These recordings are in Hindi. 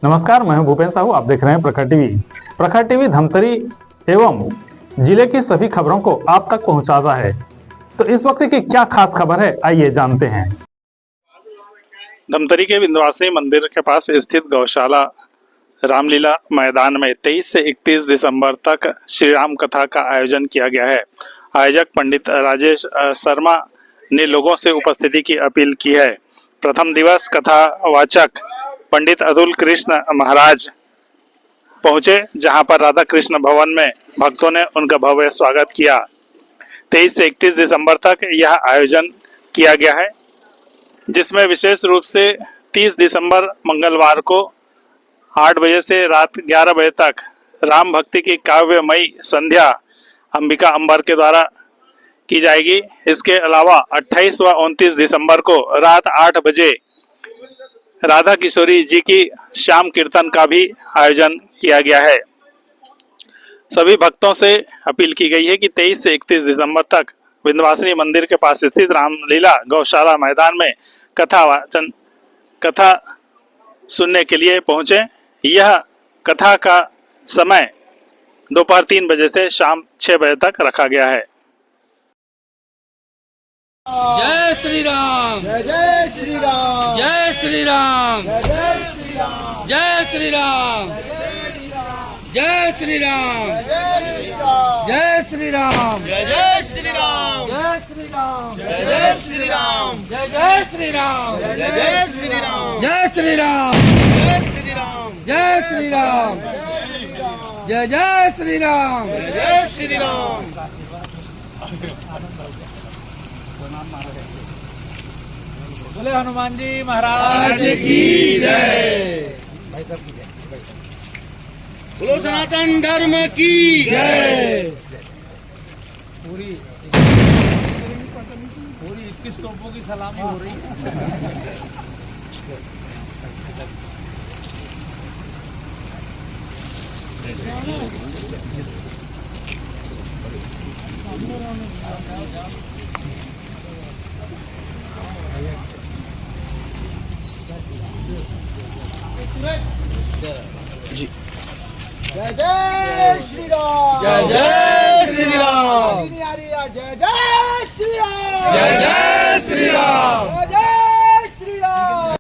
नमस्कार, मैं हूं भूपेन साहू। आप देख रहे हैं प्रखर टीवी। प्रखर टीवी धमतरी एवं जिले की सभी खबरों को आप तक पहुंचाता है। तो इस वक्त की क्या खास खबर है, आइए जानते हैं। धमतरी के विंध्यवासिनी मंदिर के पास स्थित गौशाला रामलीला मैदान में 23 से 31 दिसंबर तक श्री राम कथा का आयोजन किया गया है। आयोजक पंडित राजेश शर्मा ने लोगों से उपस्थिति की अपील की है। प्रथम दिवस कथा वाचक पंडित अतुल कृष्ण महाराज पहुंचे, जहां पर राधा कृष्ण भवन में भक्तों ने उनका भव्य स्वागत किया। 23 से 31 दिसंबर तक यह आयोजन किया गया है, जिसमें विशेष रूप से 30 दिसंबर मंगलवार को 8 बजे से रात 11 बजे तक राम भक्ति की काव्यमयी संध्या अंबिका अंबर के द्वारा की जाएगी। इसके अलावा 28 व 29 दिसंबर को रात 8 बजे राधा किशोरी जी की श्याम कीर्तन का भी आयोजन किया गया है। सभी भक्तों से अपील की गई है कि 23 से 31 दिसंबर तक विंध्यवासिनी मंदिर के पास स्थित रामलीला गौशाला मैदान में कथा सुनने के लिए पहुंचे। यह कथा का समय दोपहर 3 बजे से शाम 6 बजे तक रखा गया है। जय श्री राम, जय श्री राम, जय श्री राम, जय श्री राम, जय श्री राम, जय श्री राम, जय श्री राम, जय श्री राम, जय श्री राम, जय श्री राम, जय श्री राम, जय श्री राम, जय श्री राम, जय श्री राम, जय श्री राम, जय श्री राम, जय श्री राम। बोले हनुमान जी महाराज की जय। बोलो सनातन धर्म की जय। पूरी 21 तोपों की सलामी हो रही है। जी जय जय श्री राम, जय जय श्री राम, जय जय श्री राम, जय जय श्री राम। जय जय श्री राम।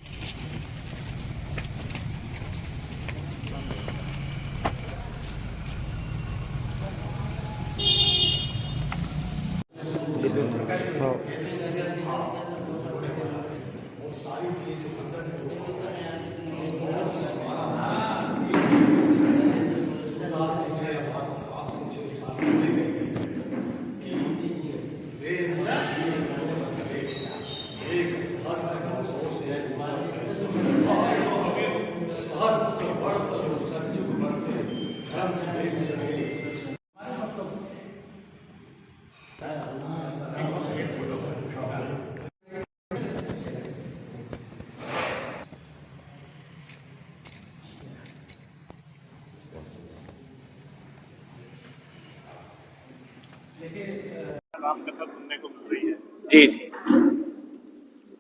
राम कथा सुनने को मिल रही है। जी जी,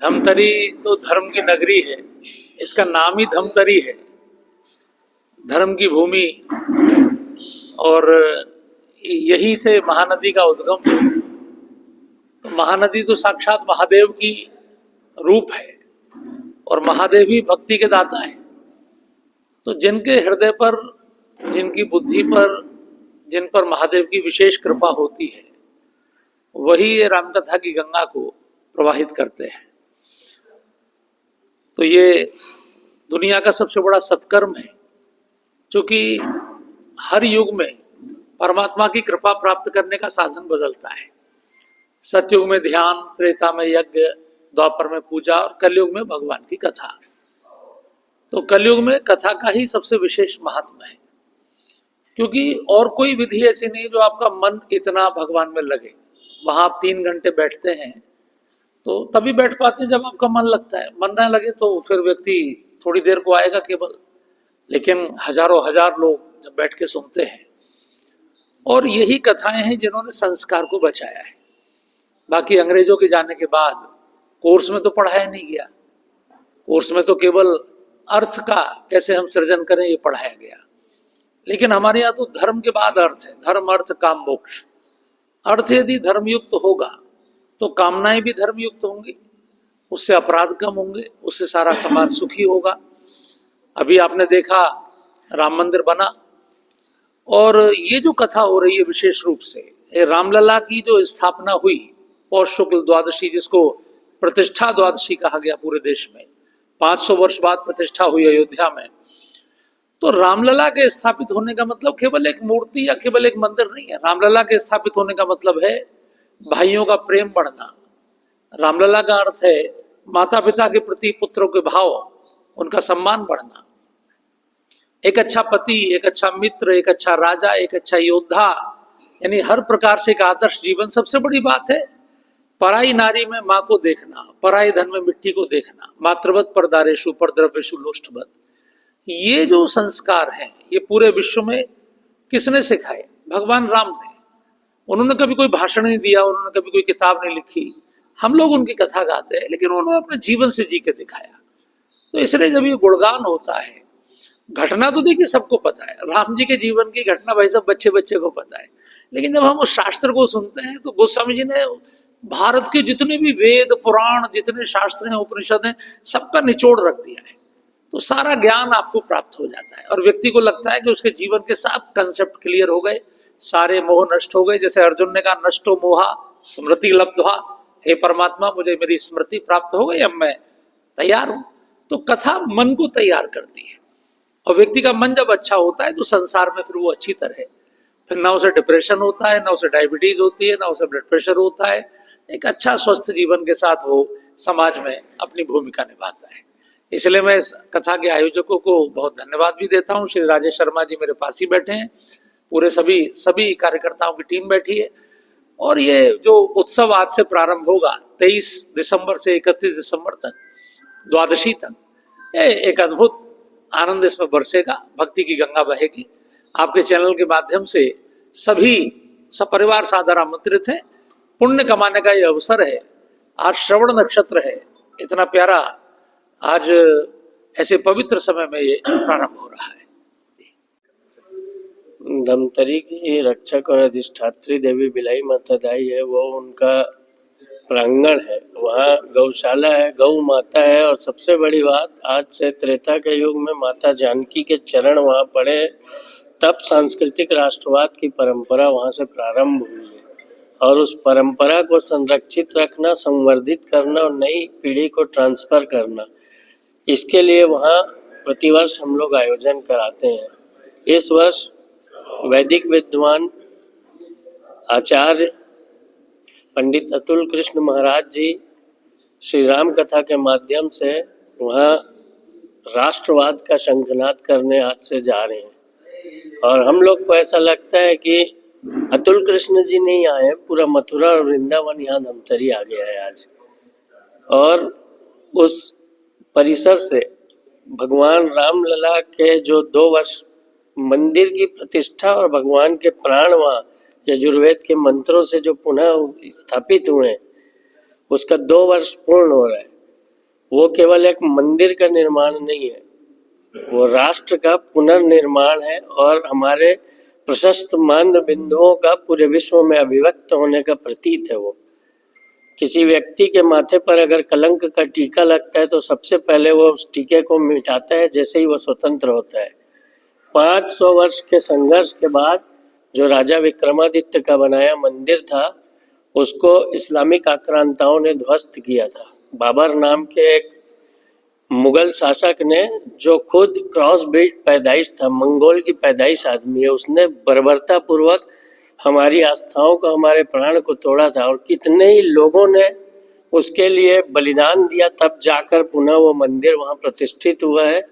धमतरी तो धर्म की नगरी है। इसका नाम ही धमतरी है, धर्म की भूमि। और यहीं से महानदी का उद्गम है। तो महानदी तो साक्षात महादेव की रूप है और महादेव ही भक्ति के दाता है। तो जिनके हृदय पर, जिनकी बुद्धि पर, जिन पर महादेव की विशेष कृपा होती है, वही ये रामकथा की गंगा को प्रवाहित करते हैं। तो ये दुनिया का सबसे बड़ा सत्कर्म है, क्योंकि हर युग में परमात्मा की कृपा प्राप्त करने का साधन बदलता है। सतयुग में ध्यान, त्रेता में यज्ञ, द्वापर में पूजा और कलयुग में भगवान की कथा। तो कलयुग में कथा का ही सबसे विशेष महत्व है, क्योंकि और कोई विधि ऐसी नहीं जो आपका मन इतना भगवान में लगे। वहां आप 3 घंटे बैठते हैं तो तभी बैठ पाते हैं जब आपका मन लगता है। मन ना लगे तो फिर व्यक्ति थोड़ी देर को आएगा केवल, लेकिन हजारों हजार लोग जब बैठ के सुनते हैं। और यही कथाएं हैं जिन्होंने संस्कार को बचाया है। बाकी अंग्रेजों के जाने के बाद कोर्स में तो पढ़ाया नहीं गया। कोर्स में तो केवल अर्थ का कैसे हम सृजन करें ये पढ़ाया गया। लेकिन हमारे यहाँ तो धर्म के बाद अर्थ है, धर्म अर्थ काम मोक्ष। अर्थ यदि धर्मयुक्त होगा तो कामनाएं भी धर्मयुक्त होंगी, उससे अपराध कम होंगे, उससे सारा समाज सुखी होगा। अभी आपने देखा राम मंदिर बना, और ये जो कथा हो रही है विशेष रूप से ये रामलला की जो स्थापना हुई पौष शुक्ल द्वादशी, जिसको प्रतिष्ठा द्वादशी कहा गया पूरे देश में, 500 वर्ष बाद प्रतिष्ठा हुई अयोध्या में। तो रामलला के स्थापित होने का मतलब केवल एक मूर्ति या केवल एक मंदिर नहीं है। रामलला के स्थापित होने का मतलब है भाइयों का प्रेम बढ़ना। रामलला का अर्थ है माता पिता के प्रति पुत्रों के भाव, उनका सम्मान बढ़ना। एक अच्छा पति, एक अच्छा मित्र, एक अच्छा राजा, एक अच्छा योद्धा, यानी हर प्रकार से एक आदर्श जीवन। सबसे बड़ी बात है पराई नारी में माँ को देखना, पराई धन में मिट्टी को देखना। मातृवत परदारेषु परद्रव्येषु लोष्ठवत। ये जो संस्कार हैं ये पूरे विश्व में किसने सिखाए? भगवान राम ने। उन्होंने कभी कोई भाषण नहीं दिया, उन्होंने कभी कोई किताब नहीं लिखी, हम लोग उनकी कथा गाते हैं, लेकिन उन्होंने अपने जीवन से जी के दिखाया। तो इसलिए जब ये गुणगान होता है, घटना तो देखिए सबको पता है, राम जी के जीवन की घटना भाई सब बच्चे बच्चे को पता है, लेकिन जब हम उस शास्त्र को सुनते हैं तो गोस्वामी जी ने भारत के जितने भी वेद पुराण, जितने शास्त्र हैं, उपनिषद हैं, सबका निचोड़ रख दिया है। तो सारा ज्ञान आपको प्राप्त हो जाता है और व्यक्ति को लगता है कि उसके जीवन के सब कंसेप्ट क्लियर हो गए, सारे मोह नष्ट हो गए। जैसे अर्जुन ने कहा नष्टो मोहा स्मृति लब्ध्वा, हे परमात्मा मुझे मेरी स्मृति प्राप्त हो गई, अब मैं तैयार हूं। तो कथा मन को तैयार करती है, और व्यक्ति का मन जब अच्छा होता है तो संसार में फिर वो अच्छी तरह, फिर ना उसे डिप्रेशन होता है, ना उसे डायबिटीज होती है, ना उसे ब्लड प्रेशर होता है। एक अच्छा स्वस्थ जीवन के साथ वो समाज में अपनी भूमिका निभाता है। इसलिए मैं इस कथा के आयोजकों को बहुत धन्यवाद भी देता हूँ। श्री राजेश शर्मा जी मेरे पास ही बैठे हैं, पूरे सभी कार्यकर्ताओं की टीम बैठी है। और ये जो उत्सव आज से प्रारंभ होगा 23 दिसंबर से 31 दिसंबर तक, द्वादशी तक, एक अद्भुत आनंद इसमें बरसेगा, भक्ति की गंगा बहेगी। आपके चैनल के माध्यम से सभी सपरिवार सादर आमंत्रित हैं। पुण्य कमाने का ये अवसर है। आज श्रवण नक्षत्र है, इतना प्यारा आज ऐसे पवित्र समय में ये प्रारंभ हो रहा है। धमतरी की रक्षक और अधिष्ठात्री देवी बिलाई माता दाई है, वो उनका प्रांगण है, वहाँ गौशाला है, गौ माता है। और सबसे बड़ी बात, आज से त्रेता के युग में माता जानकी के चरण वहाँ पड़े, तब सांस्कृतिक राष्ट्रवाद की परंपरा वहाँ से प्रारंभ हुई है। और उस परंपरा को संरक्षित रखना, संवर्धित करना और नई पीढ़ी को ट्रांसफर करना, इसके लिए वहाँ प्रतिवर्ष हम लोग आयोजन कराते हैं। इस वर्ष वैदिक विद्वान आचार्य पंडित अतुल कृष्ण महाराज जी श्री राम कथा के माध्यम से वहाँ राष्ट्रवाद का शंखनाद करने आज से जा रहे हैं। और हम लोग को ऐसा लगता है कि अतुल कृष्ण जी नहीं आए, पूरा मथुरा और वृंदावन यहाँ धमतरी आ गया है आज। और उस परिसर से भगवान रामलला के जो 2 वर्ष मंदिर की प्रतिष्ठा और भगवान के प्राण वहाँ यजुर्वेद के मंत्रों से जो पुनः स्थापित हुए हैं, उसका 2 वर्ष पूर्ण हो रहा है। वो केवल एक मंदिर का निर्माण नहीं है, वो राष्ट्र का पुनर्निर्माण है और हमारे प्रशस्त मानद बिंदुओं का पूरे विश्व में अभिव्यक्त होने का प्रतीक है। वो किसी व्यक्ति के माथे पर अगर कलंक का टीका लगता है तो सबसे पहले वो उस टीके को मिटाता है जैसे ही वो स्वतंत्र होता है। 500 वर्ष के संघर्ष के बाद जो राजा विक्रमादित्य का बनाया मंदिर था, उसको इस्लामिक आक्रांताओं ने ध्वस्त किया था। बाबर नाम के एक मुगल शासक ने, जो खुद क्रॉस ब्रीड पैदाइश था, मंगोल की पैदाइश आदमी है, उसने बर्बरता पूर्वक हमारी आस्थाओं को, हमारे प्राण को तोड़ा था। और कितने ही लोगों ने उसके लिए बलिदान दिया, तब जाकर पुनः वो मंदिर वहाँ प्रतिष्ठित हुआ है।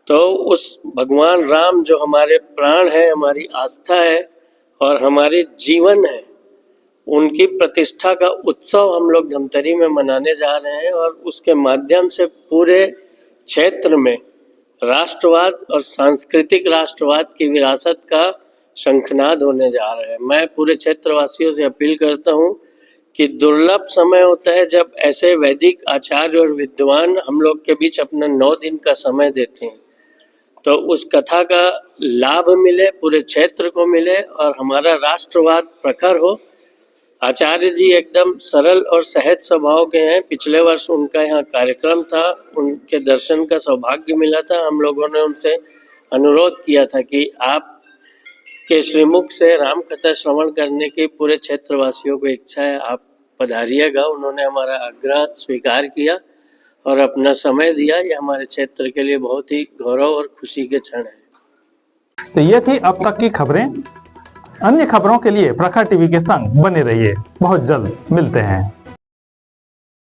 तो उस भगवान राम जो हमारे प्राण है, हमारी आस्था है और हमारे जीवन है, उनकी प्रतिष्ठा का उत्सव हम लोग धमतरी में मनाने जा रहे हैं। और उसके माध्यम से पूरे क्षेत्र में राष्ट्रवाद और सांस्कृतिक राष्ट्रवाद की विरासत का शंखनाद होने जा रहा है। मैं पूरे क्षेत्रवासियों से अपील करता हूँ कि दुर्लभ समय होता है जब ऐसे वैदिक आचार्य और विद्वान हम लोग के बीच अपना 9 दिन का समय देते हैं, तो उस कथा का लाभ मिले, पूरे क्षेत्र को मिले और हमारा राष्ट्रवाद प्रखर हो। आचार्य जी एकदम सरल और सहज स्वभाव के हैं। पिछले वर्ष उनका यहाँ कार्यक्रम था, उनके दर्शन का सौभाग्य मिला था। हम लोगों ने उनसे अनुरोध किया था कि आप के श्रीमुख से राम कथा श्रवण करने की पूरे क्षेत्रवासियों को इच्छा है, आप पधारिएगा। उन्होंने हमारा आग्रह स्वीकार किया और अपना समय दिया। ये हमारे क्षेत्र के लिए बहुत ही गौरव और खुशी के क्षण है। तो ये थी अब तक की खबरें। अन्य खबरों के लिए प्रखर टीवी के संग बने रहिए। बहुत जल्द मिलते हैं।